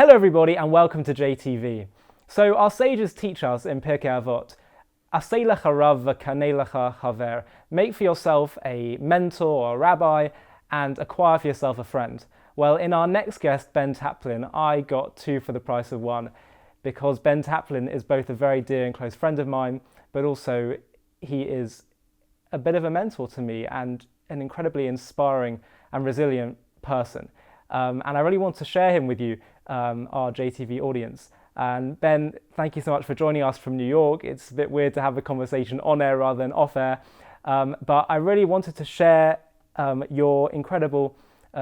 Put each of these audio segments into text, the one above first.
Hello everybody and welcome to JTV. So our sages teach us in Pirkei Avot, "Aseh lecha rav v'kaneh lecha chaver." Make for yourself a mentor or a rabbi and acquire for yourself a friend. Well, in our next guest, Ben Taplin, I got two for the price of one because Ben Taplin is both a very dear and close friend of mine, but also he is a bit of a mentor to me and an incredibly inspiring and resilient person. And I really want to share him with you, our JTV audience. And Ben, thank you so much for joining us from New York. It's a bit weird to have a conversation on air rather than off air, but I really wanted to share your incredible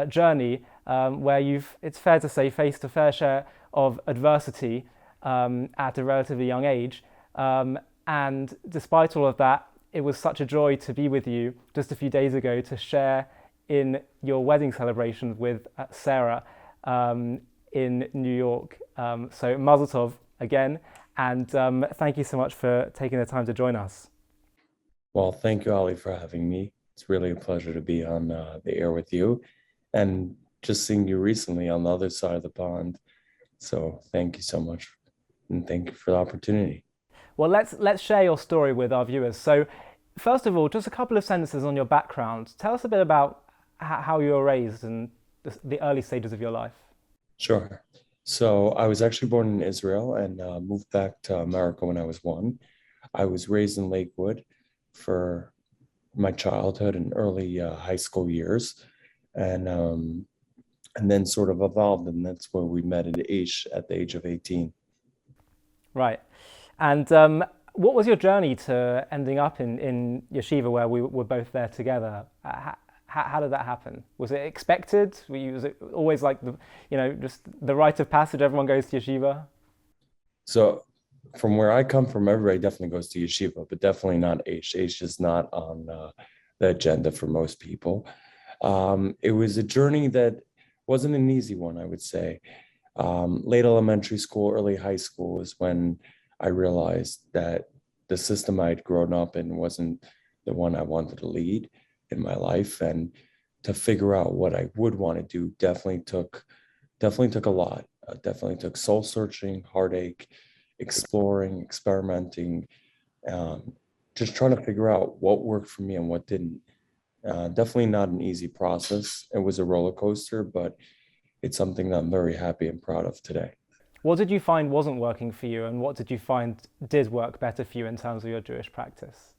journey where it's fair to say, faced a fair share of adversity at a relatively young age. And despite all of that, it was such a joy to be with you just a few days ago to share in your wedding celebration with Sarah in New York. So Mazel Tov again, and thank you so much for taking the time to join us. Well, thank you, Ollie, for having me. It's really a pleasure to be on the air with you, and just seeing you recently on the other side of the pond. So thank you so much, and thank you for the opportunity. Well, let's share your story with our viewers. So, first of all, just a couple of sentences on your background. Tell us a bit about how you were raised and the early stages of your life. Sure. So I was actually born in Israel and moved back to America when I was one. I was raised in Lakewood for my childhood and early high school years, and then sort of evolved, and that's where we met at the age of 18. Right. And what was your journey to ending up in Yeshiva, where we were both there together? How did that happen? Was it expected? Was it always like just the rite of passage? Everyone goes to Yeshiva. So from where I come from, everybody definitely goes to yeshiva, but definitely not H. H is not on the agenda for most people. It was a journey that wasn't an easy one, I would say. Late elementary school, early high school is when I realized that the system I'd grown up in wasn't the one I wanted to lead in my life, and to figure out what I would want to do definitely took a lot. Definitely took soul searching, heartache, exploring, experimenting, just trying to figure out what worked for me and what didn't. Definitely not an easy process. It was a roller coaster, but it's something that I'm very happy and proud of today. What did you find wasn't working for you, and what did you find did work better for you in terms of your Jewish practice?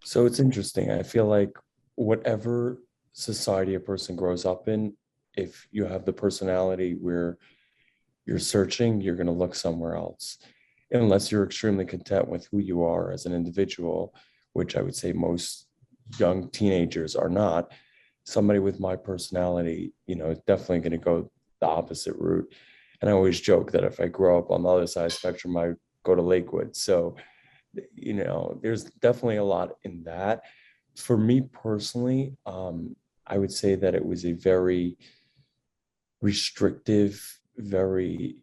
So it's interesting. I feel like whatever society a person grows up in, if you have the personality where you're searching, you're going to look somewhere else. Unless you're extremely content with who you are as an individual, which I would say most young teenagers are not. Somebody with my personality, is definitely going to go the opposite route. And I always joke that if I grow up on the other side of the spectrum, I go to Lakewood. So, there's definitely a lot in that. For me personally, I would say that it was a very restrictive, very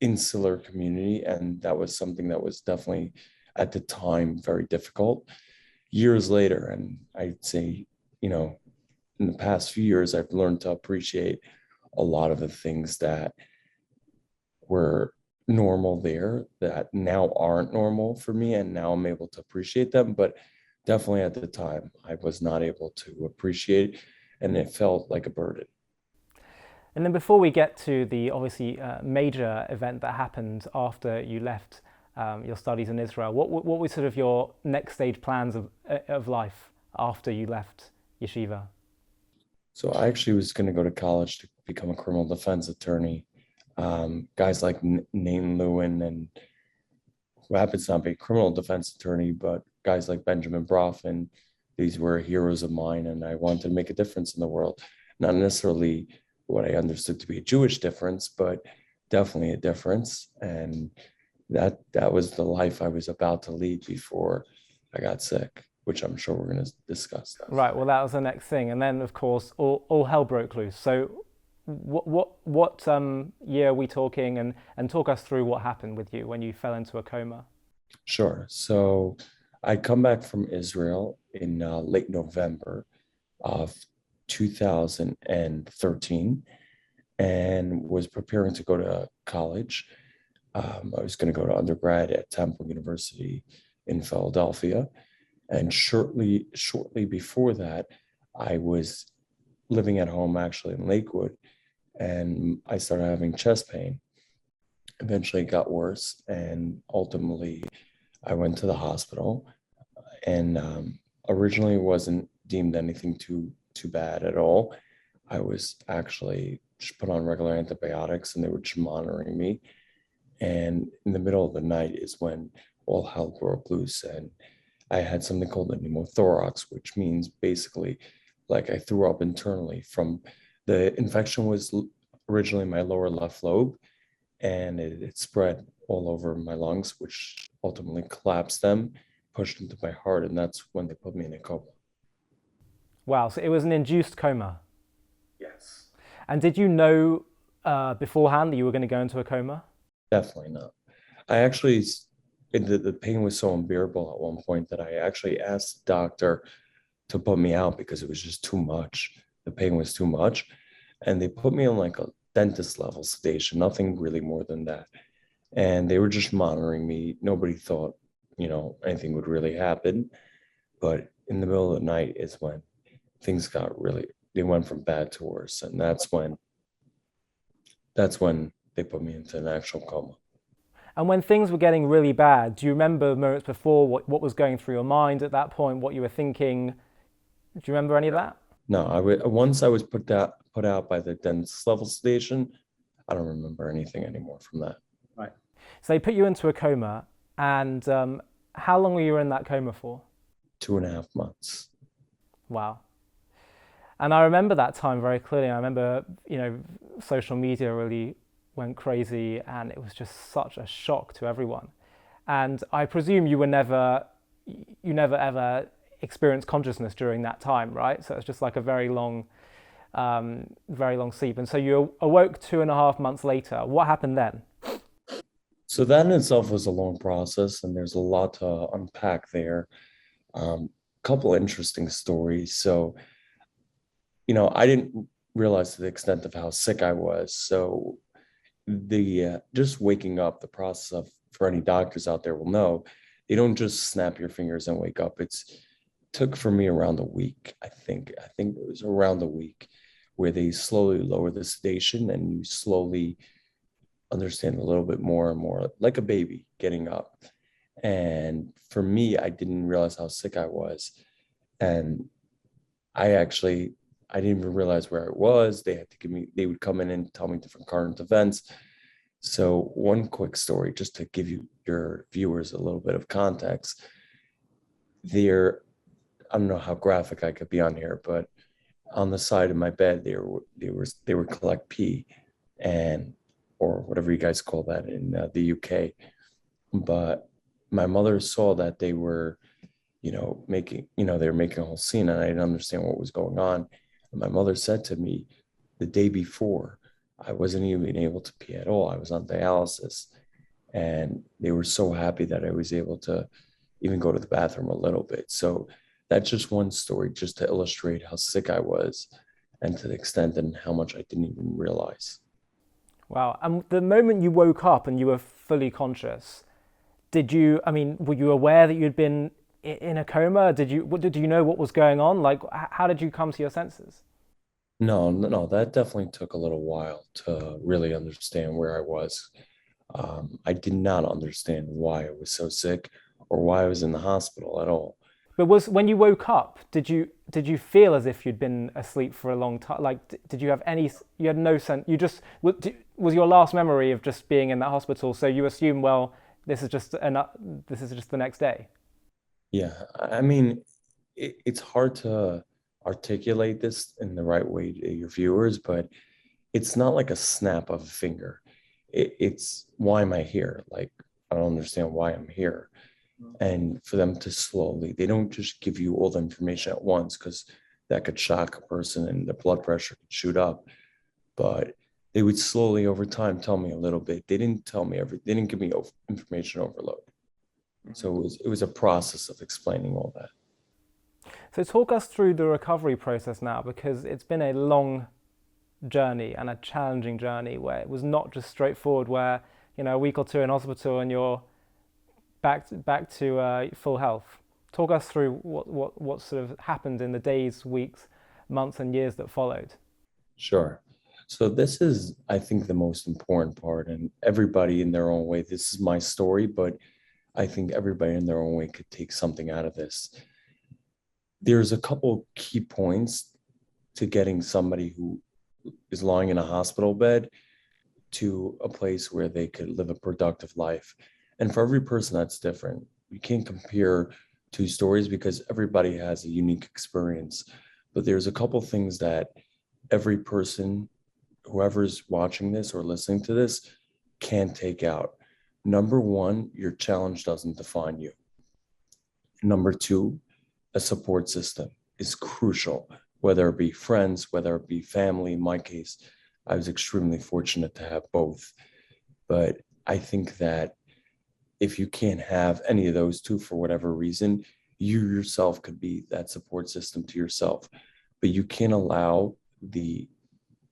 insular community. And that was something that was definitely at the time very difficult. Years later, and I'd say, in the past few years, I've learned to appreciate a lot of the things that were normal there that now aren't normal for me. And now I'm able to appreciate them. But definitely at the time, I was not able to appreciate, and it felt like a burden. And then before we get to the obviously major event that happened after you left your studies in Israel, what were sort of your next stage plans of life after you left yeshiva? So I actually was going to go to college to become a criminal defense attorney. Guys like Nate Lewin, and who happens to not be a criminal defense attorney, but guys like Benjamin Brofman, these were heroes of mine, and I wanted to make a difference in the world. Not necessarily what I understood to be a Jewish difference, but definitely a difference. And that was the life I was about to lead before I got sick, which I'm sure we're going to discuss that. Right. Well, that was the next thing, and then of course all hell broke loose. So, what year are we talking, and talk us through what happened with you when you fell into a coma. Sure. So I come back from Israel in late November of 2013. and was preparing to go to college. I was going to go to undergrad at Temple University in Philadelphia. And shortly before that, I was living at home actually in Lakewood, and I started having chest pain. Eventually it got worse, and ultimately I went to the hospital, and originally it wasn't deemed anything too bad at all. I was actually just put on regular antibiotics, and they were just monitoring me. And in the middle of the night is when all hell broke loose, and I had something called a pneumothorax, which means basically like I threw up internally from the infection was originally my lower left lobe, and it spread all over my lungs, which ultimately collapsed them, pushed into my heart, and that's when they put me in a coma. Wow, so it was an induced coma. Yes. And did you know beforehand that you were going to go into a coma? Definitely not. I actually, the pain was so unbearable at one point that I actually asked the doctor to put me out because it was just too much. The pain was too much. And they put me on like a dentist level sedation, nothing really more than that. And they were just monitoring me. Nobody thought, anything would really happen. But in the middle of the night is when things got really, they went from bad to worse. And that's when they put me into an actual coma. And when things were getting really bad, do you remember moments before what was going through your mind at that point, what you were thinking? Do you remember any of that? No, once I was put out by the dentist level sedation, I don't remember anything anymore from that. Right. So they put you into a coma, and how long were you in that coma for? 2.5 months. Wow. And I remember that time very clearly. I remember, social media really went crazy, and it was just such a shock to everyone. And I presume you never ever experienced consciousness during that time, right? So it's just like a very long sleep. And so you awoke 2.5 months later. What happened then? So that in itself was a long process, and there's a lot to unpack there. Couple interesting stories. So, I didn't realize to the extent of how sick I was. So the just waking up, the process of, for any doctors out there will know, they don't just snap your fingers and wake up. It took for me around a week. I think it was around a week where they slowly lower the sedation and you slowly understand a little bit more and more, like a baby getting up. And for me, I didn't realize how sick I was. And I didn't even realize where I was. They would come in and tell me different current events. So one quick story, just to give your viewers a little bit of context. I don't know how graphic I could be on here, but on the side of my bed, they would collect pee, and or whatever you guys call that in the UK. But my mother saw that they were, they were making a whole scene, and I didn't understand what was going on. And my mother said to me the day before, I wasn't even able to pee at all. I was on dialysis, and they were so happy that I was able to even go to the bathroom a little bit. So that's just one story, just to illustrate how sick I was, and to the extent and how much I didn't even realize. Wow. And the moment you woke up and you were fully conscious, were you aware that you'd been in a coma? Did you know what was going on? Like, how did you come to your senses? No, no, no, that definitely took a little while to really understand where I was. I did not understand why I was so sick or why I was in the hospital at all. But when you woke up, did you feel as if you'd been asleep for a long time? Like, did you have any? You had no sense. You just was your last memory of just being in that hospital. So you assume, well, this is just the next day. Yeah, I mean, it's hard to articulate this in the right way to your viewers, but it's not like a snap of a finger. It's why am I here? Like, I don't understand why I'm here. And for them to slowly, they don't just give you all the information at once, because that could shock a person and the blood pressure could shoot up. But they would slowly over time tell me a little bit. They didn't tell me they didn't give me information overload. So it was a process of explaining all that. So talk us through the recovery process now, because it's been a long journey and a challenging journey where it was not just straightforward, where, a week or two in hospital and you're back to full health. Talk us through what sort of happened in the days, weeks, months, and years that followed. Sure. So this is, I think, the most important part, and everybody in their own way. This is my story, but I think everybody in their own way could take something out of this. There's a couple key points to getting somebody who is lying in a hospital bed to a place where they could live a productive life. And for every person, that's different. You can't compare two stories because everybody has a unique experience. But there's a couple things that every person, whoever's watching this or listening to this, can take out. Number one, your challenge doesn't define you. Number two, a support system is crucial, whether it be friends, whether it be family. In my case, I was extremely fortunate to have both. But I think that if you can't have any of those two for whatever reason, you yourself could be that support system to yourself. But you can't allow the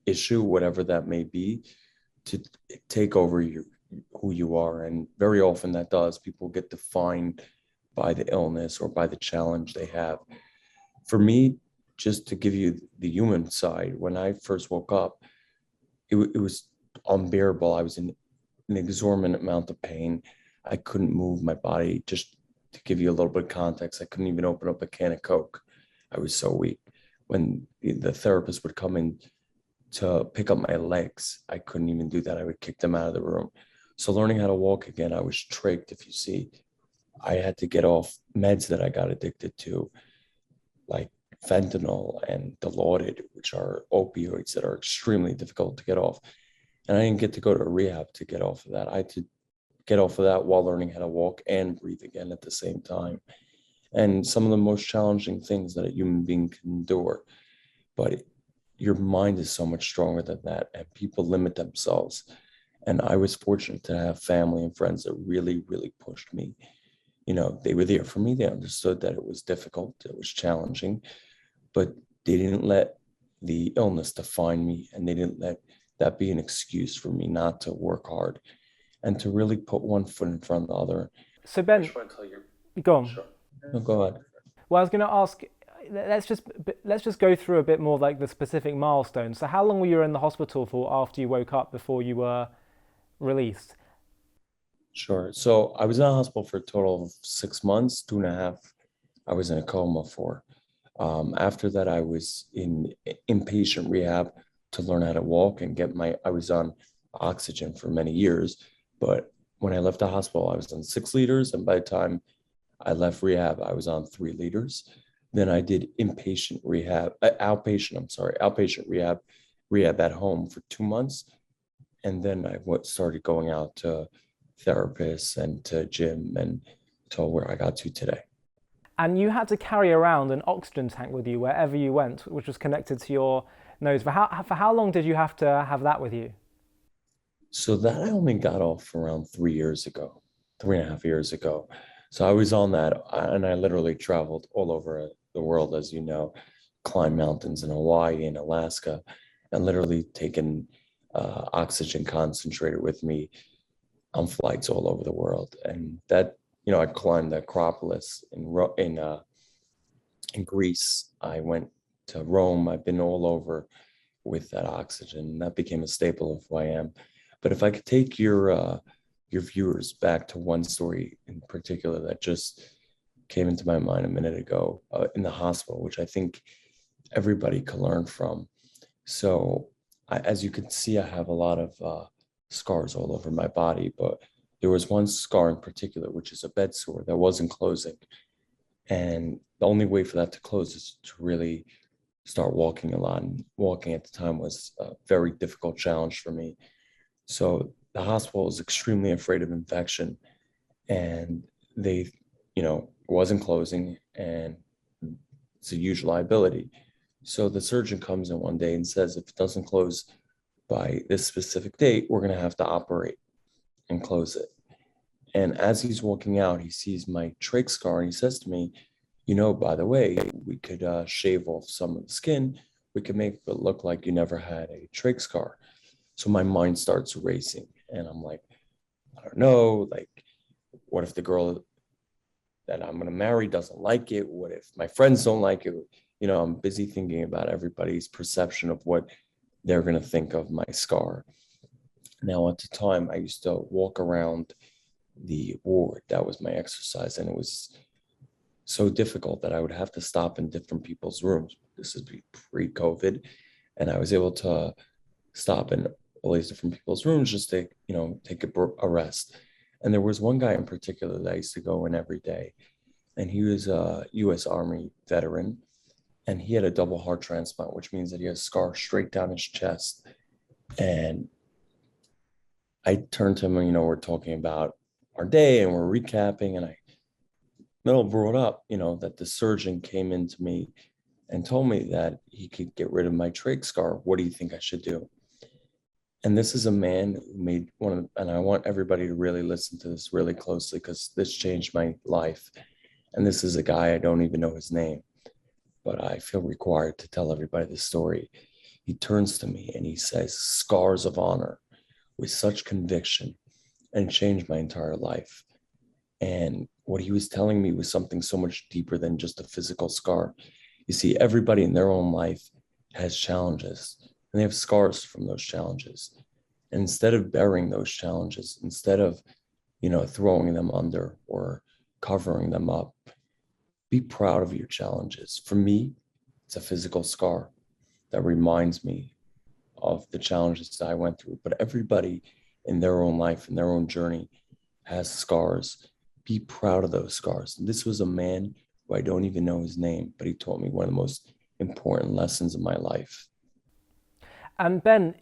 issue, whatever that may be, to take over who you are. And very often that does. People get defined by the illness or by the challenge they have. For me, just to give you the human side, when I first woke up, it was unbearable. I was in an exorbitant amount of pain. I couldn't move my body. Just to give you a little bit of context, I couldn't even open up a can of Coke. I was so weak. When the therapist would come in to pick up my legs, I couldn't even do that. I would kick them out of the room. So learning how to walk again, I was trached. If you see, I had to get off meds that I got addicted to, like fentanyl and Dilaudid, which are opioids that are extremely difficult to get off. And I didn't get to go to rehab to get off of that. I had to get off of that while learning how to walk and breathe again at the same time. And some of the most challenging things that a human being can endure. But your mind is so much stronger than that, and people limit themselves. And I was fortunate to have family and friends that really, really pushed me. They were there for me. They understood that it was difficult, it was challenging, but they didn't let the illness define me, and they didn't let that be an excuse for me not to work hard and to really put one foot in front of the other. So Ben, go on. Sure. No, go ahead. Well, I was going to ask, let's just go through a bit more like the specific milestones. So how long were you in the hospital for after you woke up before you were released? Sure. So I was in the hospital for a total of 6 months, 2.5. I was in a coma for. After that, I was in inpatient rehab to learn how to walk and I was on oxygen for many years. But when I left the hospital, I was on 6 liters. And by the time I left rehab, I was on 3 liters. Then I did outpatient rehab at home for 2 months. And then I started going out to therapists and to gym and to where I got to today. And you had to carry around an oxygen tank with you wherever you went, which was connected to your nose. For how long did you have to have that with you? So that I only got off around 3 years ago, 3.5 years ago. So I was on that, and I literally traveled all over the world, as you know, climbed mountains in Hawaii and Alaska, and literally taken oxygen concentrator with me on flights all over the world. And that, I climbed the Acropolis in Greece. I went to Rome. I've been all over with that oxygen. That became a staple of who I am. But if I could take your viewers back to one story in particular that just came into my mind a minute ago in the hospital, which I think everybody can learn from. So as you can see, I have a lot of scars all over my body, but there was one scar in particular, which is a bed sore that wasn't closing. And the only way for that to close is to really start walking a lot. And walking at the time was a very difficult challenge for me. So the hospital was extremely afraid of infection, and they, wasn't closing, and it's a huge liability. So the surgeon comes in one day and says, if it doesn't close by this specific date, we're going to have to operate and close it. And as he's walking out, he sees my trach scar, and he says to me, by the way, we could shave off some of the skin, we can make it look like you never had a trach scar. So my mind starts racing and I'm like, I don't know, like, what if the girl that I'm going to marry doesn't like it? What if my friends don't like it? I'm busy thinking about everybody's perception of what they're going to think of my scar. Now, at the time, I used to walk around the ward. That was my exercise. And it was so difficult that I would have to stop in different people's rooms. This is pre-COVID. And I was able to stop in all these different people's rooms just to, take a rest. And there was one guy in particular that I used to go in every day. And he was a US Army veteran. And he had a double heart transplant, which means that he has a scar straight down his chest. And I turned to him and, we're talking about our day and we're recapping. And I brought up, that the surgeon came into me and told me that he could get rid of my trach scar. What do you think I should do? And this is a man who made and I want everybody to really listen to this really closely because this changed my life. And this is a guy, I don't even know his name, but I feel required to tell everybody this story. He turns to me and he says, "Scars of honor," with such conviction, and changed my entire life. And what he was telling me was something so much deeper than just a physical scar. You see, everybody in their own life has challenges and they have scars from those challenges. And instead of burying those challenges, instead of, throwing them under or covering them up, be proud of your challenges. For me, it's a physical scar that reminds me of the challenges that I went through. But everybody in their own life, in their own journey, has scars. Be proud of those scars. And this was a man who I don't even know his name, but he taught me one of the most important lessons of my life. And Ben,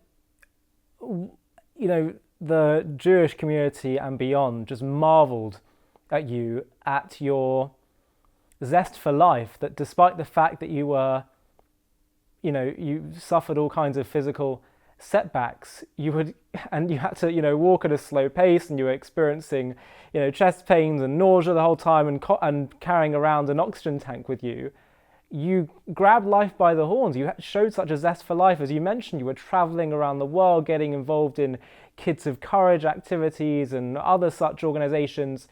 the Jewish community and beyond just marveled at you, at your zest for life, that despite the fact that you were, you suffered all kinds of physical setbacks, you had to, walk at a slow pace, and you were experiencing, chest pains and nausea the whole time, and carrying around an oxygen tank with you. You grabbed life by the horns. You showed such a zest for life. As you mentioned, you were traveling around the world, getting involved in Kids of Courage activities and other such organizations.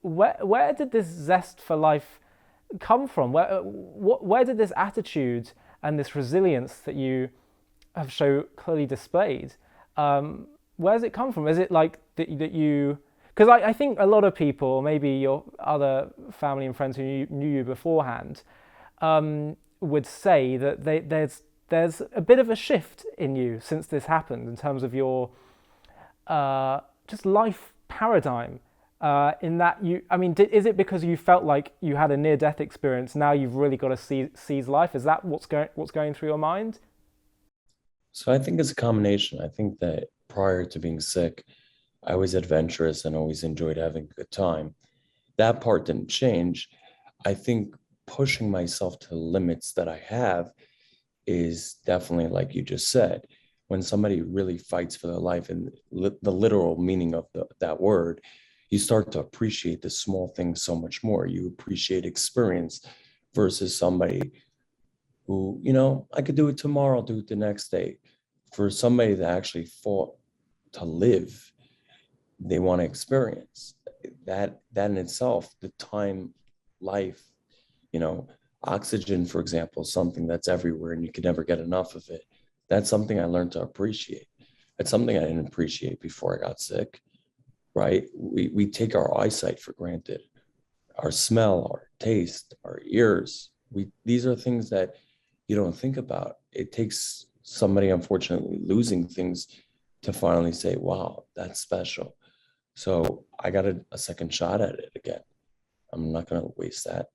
Where did this zest for life come from? Where did this attitude and this resilience that you have so clearly displayed, where does it come from? Is it like that you... Because I think a lot of people, maybe your other family and friends who knew you beforehand, would say that there's a bit of a shift in you since this happened in terms of your just life paradigm. In that is it because you felt like you had a near-death experience? Now you've really got to seize life. Is that what's going through your mind? So I think it's a combination. I think that prior to being sick, I was adventurous and always enjoyed having a good time. That part didn't change. I think pushing myself to the limits that I have is definitely, like you just said, when somebody really fights for their life in the literal meaning of that word, you start to appreciate the small things so much more. You appreciate experience versus somebody who, I could do it tomorrow, I'll do it the next day. For somebody that actually fought to live, they want to experience that in itself, the time, life, oxygen, for example, something that's everywhere and you can never get enough of it. That's something I learned to appreciate. It's something I didn't appreciate before I got sick, right? We take our eyesight for granted, our smell, our taste, our ears. These are things that you don't think about. It takes somebody, unfortunately, losing things to finally say, wow, that's special. So I got a second shot at it again. I'm not going to waste that.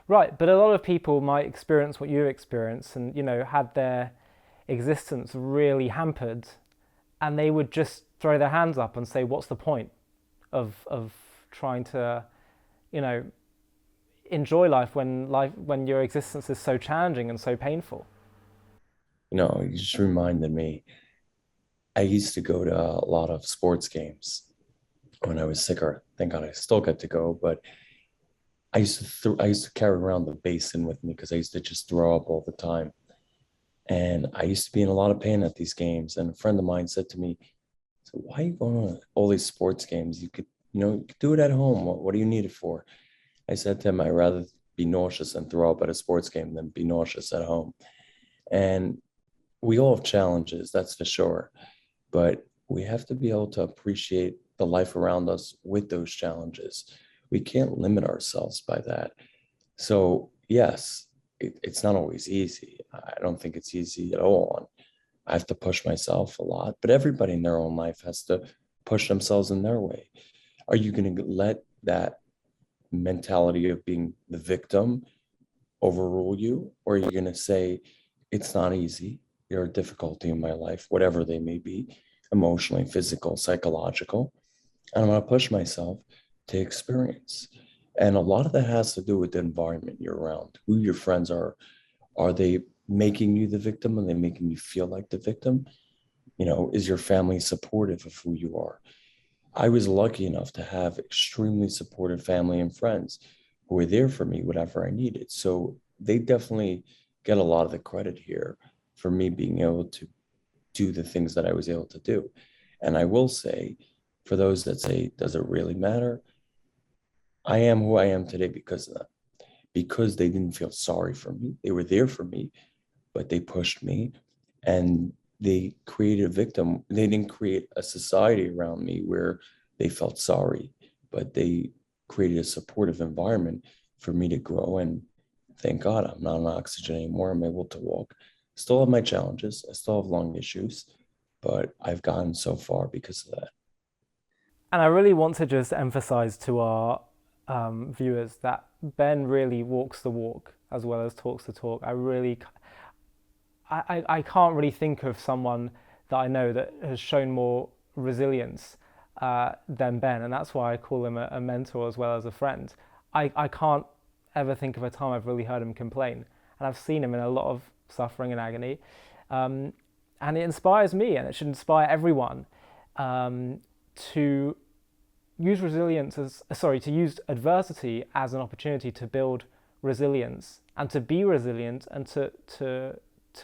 Right, but a lot of people might experience what you experienced and, had their existence really hampered, and they would just throw their hands up and say, what's the point of trying to, enjoy life when your existence is so challenging and so painful? You just reminded me, I used to go to a lot of sports games when I was sicker. Thank God I still get to go, but I used to carry around the basin with me because I used to just throw up all the time. And I used to be in a lot of pain at these games. And a friend of mine said to me, "So why are you going to all these sports games? You could do it at home. What do you need it for?" I said to him, "I'd rather be nauseous and throw up at a sports game than be nauseous at home." And we all have challenges, that's for sure. But we have to be able to appreciate the life around us with those challenges. We can't limit ourselves by that. So, yes, it's not always easy. I don't think it's easy at all. I have to push myself a lot, but everybody in their own life has to push themselves in their way. Are you going to let that mentality of being the victim overrule you? Or are you going to say, it's not easy? There are difficulty in my life, whatever they may be, emotionally, physical, psychological, and I'm going to push myself to experience. And a lot of that has to do with the environment you're around, who your friends are. Are they making you the victim? Are they making you feel like the victim? Is your family supportive of who you are? I was lucky enough to have extremely supportive family and friends who were there for me, whatever I needed. So they definitely get a lot of the credit here for me being able to do the things that I was able to do. And I will say, for those that say, does it really matter? I am who I am today because of them, because they didn't feel sorry for me. They were there for me, but they pushed me and they created a victim. They didn't create a society around me where they felt sorry, but they created a supportive environment for me to grow. And thank God I'm not on oxygen anymore. I'm able to walk. Still have my challenges. I still have lung issues, but I've gotten so far because of that. And I really want to just emphasize to our viewers that Ben really walks the walk as well as talks the talk. I can't really think of someone that I know that has shown more resilience than Ben, and that's why I call him a mentor as well as a friend. I can't ever think of a time I've really heard him complain, and I've seen him in a lot of suffering and agony, um, and it inspires me, and it should inspire everyone to to use adversity as an opportunity to build resilience and to be resilient and to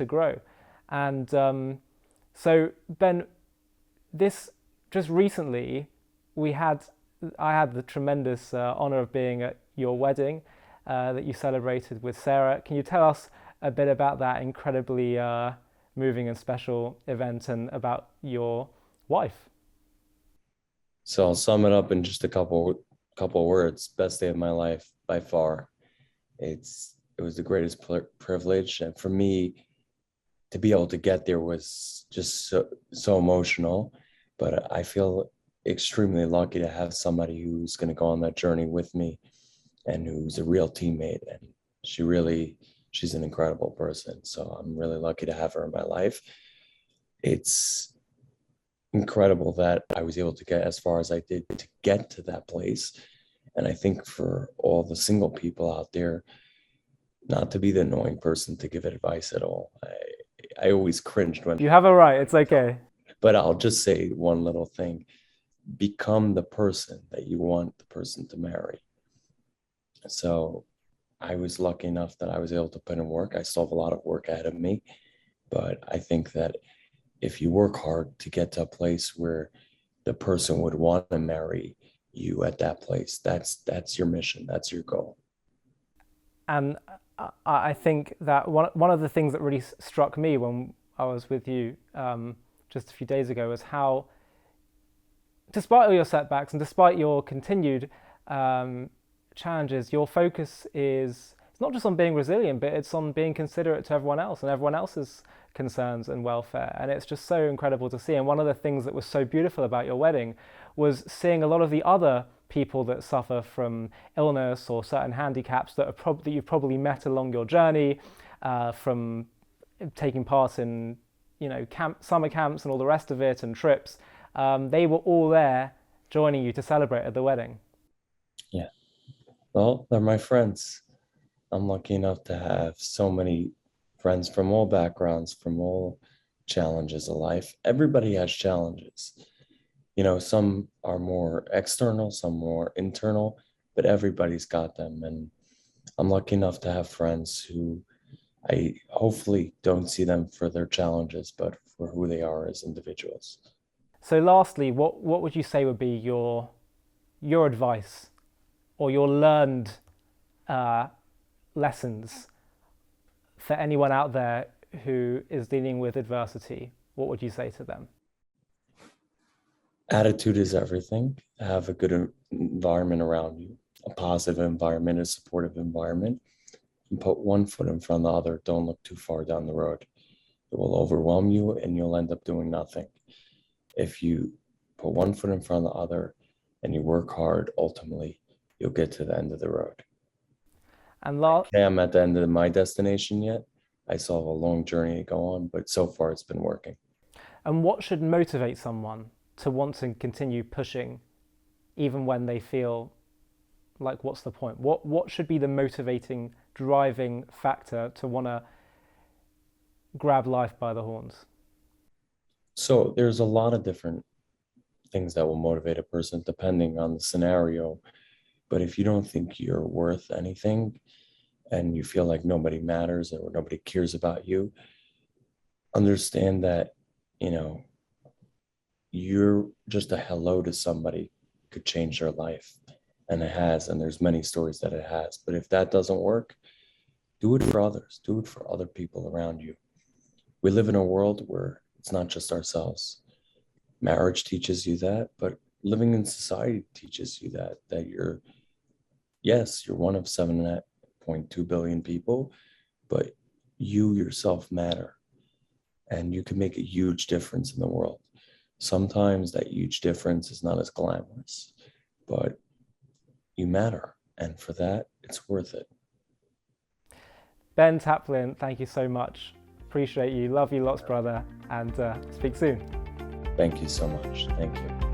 grow. And so Ben, this just recently we had I had the tremendous honor of being at your wedding that you celebrated with Sarah. Can you tell us a bit about that incredibly moving and special event and about your wife? So I'll sum it up in just a couple words. Best day of my life by far. It was the greatest privilege, and for me to be able to get there was just so emotional. But I feel extremely lucky to have somebody who's going to go on that journey with me and who's a real teammate. And she's an incredible person. So I'm really lucky to have her in my life. It's incredible that I was able to get as far as I did to get to that place. And I think for all the single people out there, not to be the annoying person to give advice at all. I always cringed when, You have a right. It's okay. but I'll just say one little thing: become the person that you want the person to marry. So I was lucky enough that I was able to put in work. I still have a lot of work ahead of me, but I think that if you work hard to get to a place where the person would want to marry you at that place, that's your mission, that's your goal. And I think that one of the things that really struck me when I was with you just a few days ago was how, despite all your setbacks and despite your continued challenges, your focus is it's not just on being resilient, but it's on being considerate to everyone else and everyone else's concerns and welfare. And it's just so incredible to see. And one of the things that was so beautiful about your wedding was seeing a lot of the other people that suffer from illness or certain handicaps that you've probably met along your journey, from taking part in summer camps and all the rest of it and trips. They were all there joining you to celebrate at the wedding. Yeah. Well, they're my friends. I'm lucky enough to have so many friends from all backgrounds, from all challenges of life. Everybody has challenges. Some are more external, some more internal, but everybody's got them. And I'm lucky enough to have friends who I hopefully don't see them for their challenges, but for who they are as individuals. So lastly, what would you say would be your advice or your learned lessons for anyone out there who is dealing with adversity? What would you say to them? Attitude is everything. Have a good environment around you, a positive environment, a supportive environment, and put one foot in front of the other. Don't look too far down the road. It will overwhelm you and you'll end up doing nothing. If you put one foot in front of the other and you work hard, ultimately, you'll get to the end of the road. And I'm at the end of my destination yet. I still have a long journey to go on, but so far it's been working. And what should motivate someone to want to continue pushing even when they feel like, what's the point? What should be the motivating, driving factor to want to grab life by the horns? So there's a lot of different things that will motivate a person depending on the scenario. But if you don't think you're worth anything and you feel like nobody matters or nobody cares about you, understand that, you're just a hello to somebody could change their life. And it has, and there's many stories that it has. But if that doesn't work, do it for others. Do it for other people around you. We live in a world where it's not just ourselves. Marriage teaches you that, but living in society teaches you that you're one of 7.2 billion people, but you yourself matter. And you can make a huge difference in the world. Sometimes that huge difference is not as glamorous, but you matter. And for that, it's worth it. Ben Taplin, thank you so much. Appreciate you. Love you lots, brother. And speak soon. Thank you so much. Thank you.